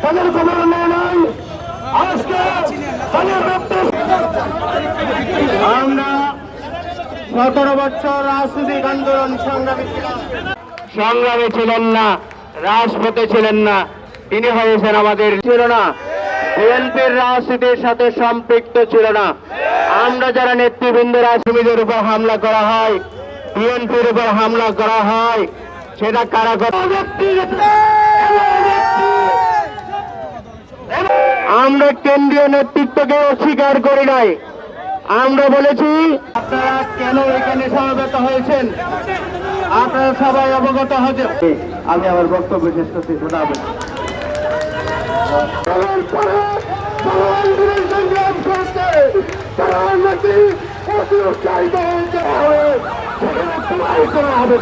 তাদের কোনো অন্যায় নাই। আজকে আমরা 17 বছর রাজনৈতিক আন্দোলন সংগ্রামে ছিলেন না, রাজপথে ছিলেন না, তিনি হয়েছেন আমাদের ছিল না, বিএনপির রাজনীতির সাথে সম্পৃক্ত ছিল না। আমরা যারা নেতৃবৃন্দ রাজনীতির উপর হামলা করা হয়, বিএনপির উপর হামলা করা হয়, সেটা কারা করে? আমরা কেন্দ্রীয় নেতৃত্বকে অস্বীকার করি নাই। আমরা বলেছি আপনারা কেন এখানে সমবেত হয়েছেন, আপনারা সবাই অবগত হতে। আমি আমার বক্তব্য শেষ করছি। শোনাবেন হবে